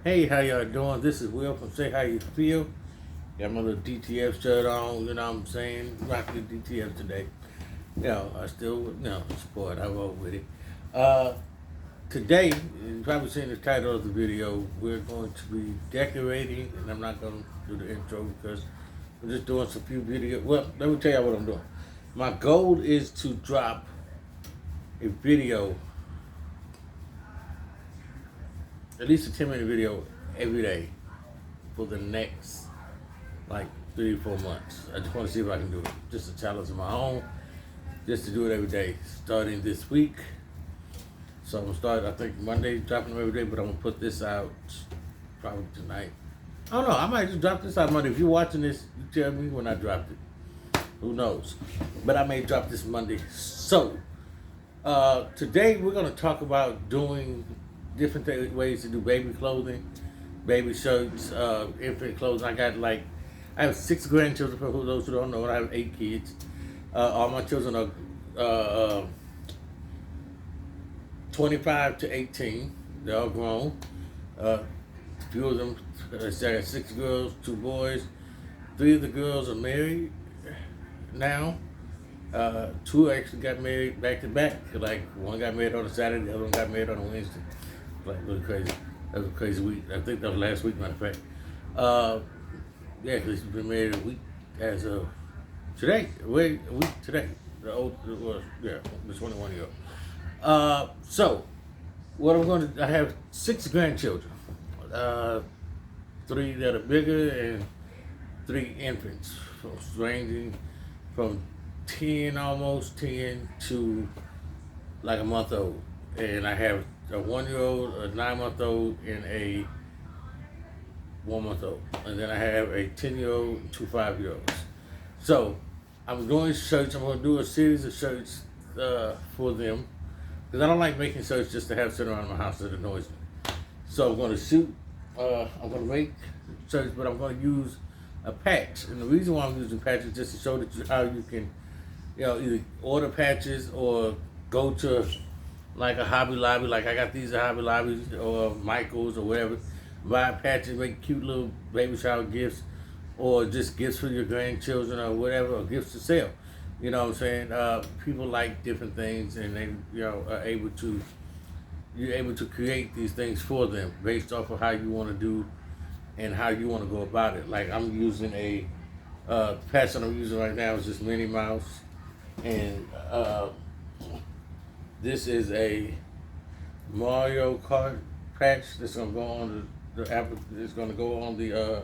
Hey, how y'all doing? This is Will from Say How You Feel. Got my little DTF shirt on, you know what I'm saying? Rocking the DTF today. I still, support. I roll with it. Today, you've probably seen the title of the video. We're going to be decorating, and I'm not going to do the intro because I'm just doing some few videos. Well, let me tell you what I'm doing. My goal is to drop a video, at least a 10-minute video every day for the next like 3 or 4 months. I just want to see if I can do it. Just a challenge of my own, just to do it every day, starting this week. So I'm gonna start, I think Monday, dropping them every day, but I'm gonna put this out probably tonight. I don't know, I might just drop this out Monday. If you're watching this, you tell me when I dropped it. Who knows? But I may drop this Monday. So, today we're gonna talk about doing different ways to do baby clothing, baby shirts, infant clothing. I have 6 grandchildren, for those who don't know. I have 8 kids. All my children are 25 to 18. They're all grown. A few of them, I got 6 girls, 2 boys. 3 of the girls are married now. 2 actually got married back to back. Like, one got married on a Saturday, the other one got married on a Wednesday. Like, really crazy. That was a crazy week. I think that was last week, matter of fact. Yeah, because she's been married a week as of today. A week today. The 21-year-old. So, what I'm going to, I have 6 grandchildren. 3 that are bigger and 3 infants. So, ranging from almost 10 to like a month old. And I have a 1-year-old, a 9-month-old, and a 1-month-old. And then I have a 10-year-old and 2 5-year-olds. So I'm doing shirts. I'm going to do a series of shirts for them. Because I don't like making shirts just to have sitting around my house that annoys me. So I'm going to shoot. I'm going to make shirts, but I'm going to use a patch. And the reason why I'm using patches is just to show that how you can, either order patches or go to like a Hobby Lobby, like I got these at Hobby Lobbies or Michael's or whatever. Buy patches, make cute little baby shower gifts, or just gifts for your grandchildren or whatever, or gifts to sell. You know what I'm saying? People like different things, and they, are able to, you're able to create these things for them based off of how you want to do and how you want to go about it. Like I'm using a patch that I'm using right now is this Minnie Mouse, and this is a Mario Kart patch that's gonna go on the app. It's gonna go on the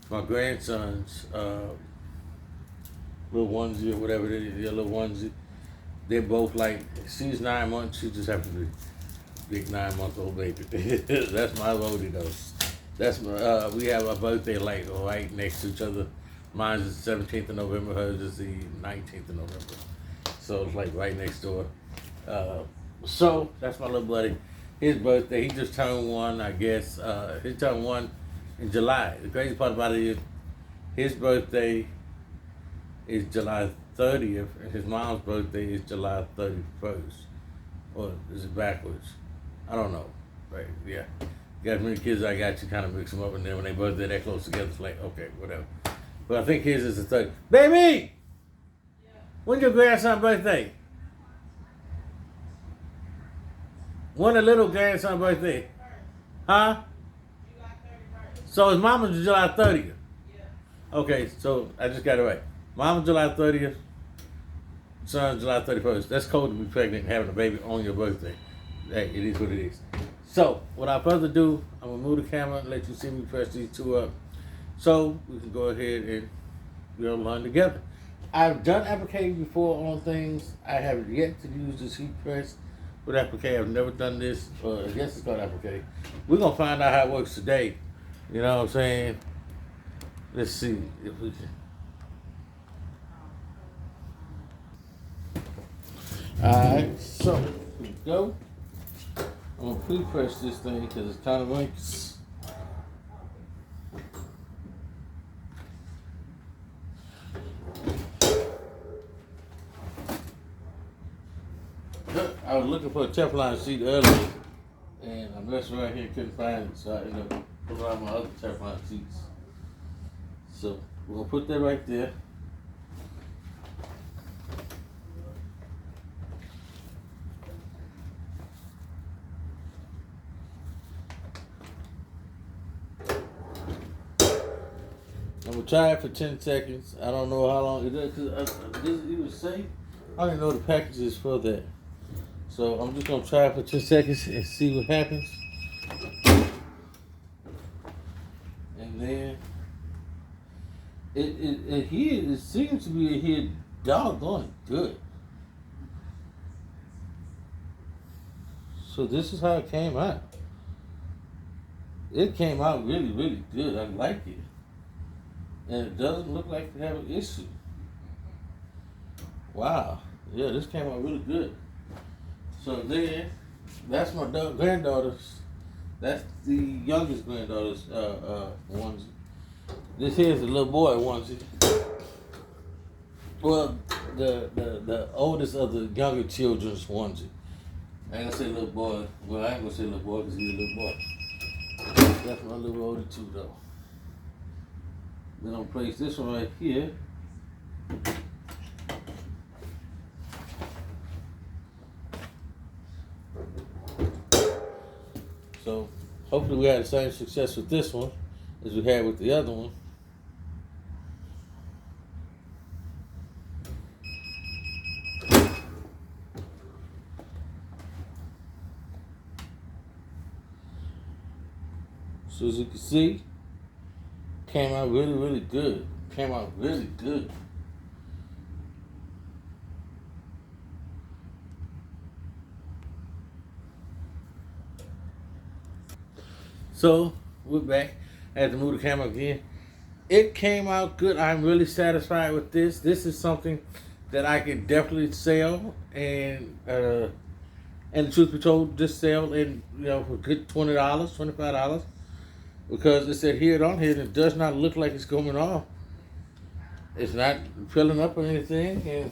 my grandson's little onesie or whatever it is, the little onesie. They're both like, she's 9 months. She just happens to be big 9-month-old baby. That's my loadie though. That's my. We have our birthday like right next to each other. Mine's is the 17th of November. Hers is the 19th of November. So it's like right next door. So that's my little buddy. His birthday, he just turned 1, I guess. He turned 1 in July. The crazy part about it is his birthday is July 30th, and his mom's birthday is July 31st. Or is it backwards? I don't know. Right? Yeah. You got as many kids I got, you kind of mix them up, and then when they birthday that close together, it's like, okay, whatever. But I think his is the 30th. Baby! Yeah. When's your grandson's birthday? When the little grandson's birthday? Huh? July 31st. So his mama's July 30th? Yeah. Okay, so I just got it right. Mama's July 30th, son's July 31st. That's cold to be pregnant and having a baby on your birthday. Hey, it is what it is. So, without further ado, I'm going to move the camera and let you see me press these 2 up. So, we can go ahead and learn together. I've done applique before on things. I have yet to use this heat press with applique. I've never done this, or I guess it's called applique. We're going to find out how it works today. You know what I'm saying? Let's see if we can. Alright, so here we go. I'm going to pre-press this thing because it's kind of wrinks. I was looking for a Teflon sheet earlier, and I messed around here, couldn't find it, so I ended up putting on my other Teflon seats. So we're gonna put that right there. I'm gonna try it for 10 seconds. I don't know how long it is, because it was safe. I don't even know the package is for that. So I'm just gonna try it for 10 seconds and see what happens. And then it seems to be here doggone good. So this is how it came out. It came out really, really good. I like it. And it doesn't look like they have an issue. Wow. Yeah, this came out really good. So then, that's my granddaughter's. That's the youngest granddaughter's onesie. This here's the little boy onesie. Well, the oldest of the younger children's onesie. I ain't gonna say little boy. Well, I ain't gonna say little boy because he's a little boy. That's my little older too, though. Then I'll place this one right here. So hopefully we had the same success with this one as we had with the other one. So as you can see, came out really, really good. Came out really good. So we're back. I had to move the camera again. It came out good. I'm really satisfied with this. This is something that I can definitely sell, and the truth be told, just sell in for a good $20, $25. Because it said here on here, it does not look like it's coming off. It's not filling up or anything, and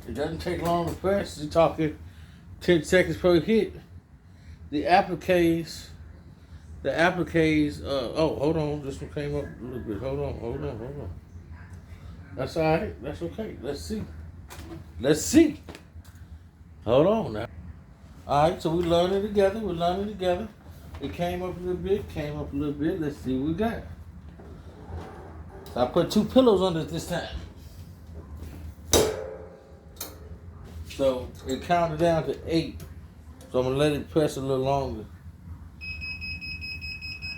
it doesn't take long to press. You're talking 10 seconds per hit. The appliques, oh, hold on, this one came up a little bit. Hold on. That's all right, that's okay. Let's see. Hold on now. All right, so we're learning together. It came up a little bit, Let's see what we got. So I put 2 pillows under it this time. So it counted down to 8. So I'm gonna let it press a little longer.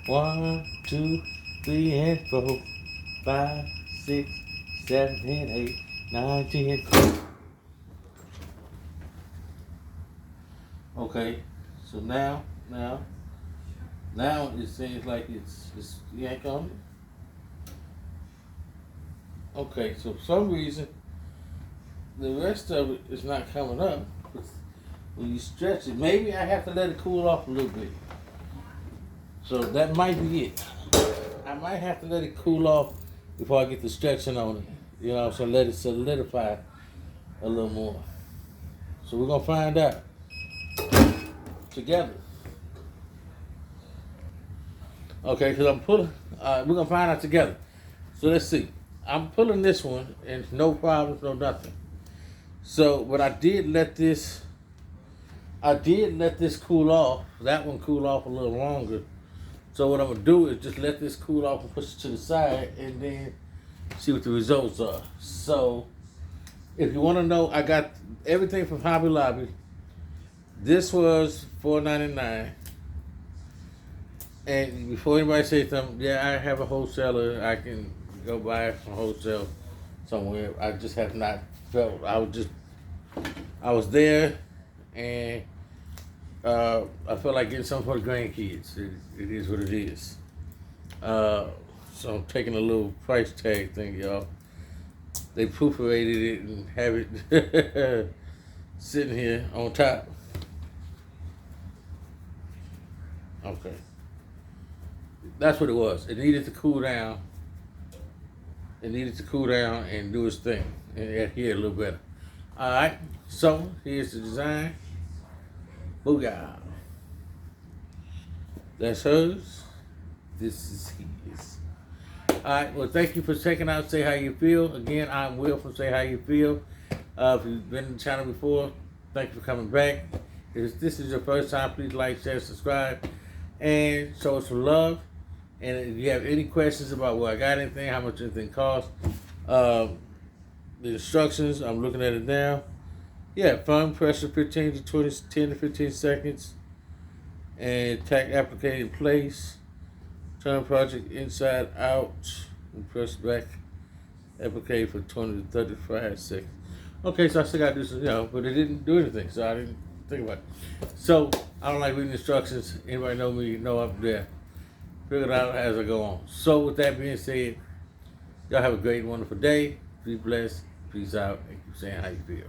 1, 2, 3, and 4, 5, 6, 7, and 8, 9, 10. Okay, so now it seems like it's yank on it. Okay, so for some reason the rest of it is not coming up. When you stretch it, maybe I have to let it cool off a little bit. So that might be it. I might have to let it cool off before I get the stretching on it. So let it solidify a little more. So we're gonna find out together. Okay, because I'm pulling, we're going to find out together. So let's see. I'm pulling this one, and no problems, no nothing. So, but I did let this cool off. That one cool off a little longer. So what I'm going to do is just let this cool off and push it to the side, and then see what the results are. So, if you want to know, I got everything from Hobby Lobby. This was $4.99. And before anybody says something, yeah, I have a wholesaler. I can go buy it from wholesale somewhere. I just have not felt. I was there, and I felt like getting something for the grandkids. It is what it is. So I'm taking a little price tag thing, y'all. They perforated it and have it sitting here on top. Okay. That's what it was. It needed to cool down. And do its thing and adhere a little better. All right. So here's the design. Booyah. That's hers. This is his. Alright, well, thank you for checking out Say How You Feel. Again, I'm Will from Say How You Feel. If you've been in the channel before, thank you for coming back. If this is your first time, please like, share, subscribe, and show us some love. And if you have any questions about where I got anything, how much anything costs, the instructions, I'm looking at it now. Yeah, fun pressure 15 to 20, 10 to 15 seconds. And tack applique in place. Turn project inside out. And press back. Applique for 20 to 35 seconds. Okay, so I still gotta do some, but it didn't do anything, so I didn't think about it. So, I don't like reading instructions. Anybody know me, know I'm there. Figure it out as I go on. So, with that being said, y'all have a great, wonderful day. Be blessed. Peace out. And keep saying how you feel.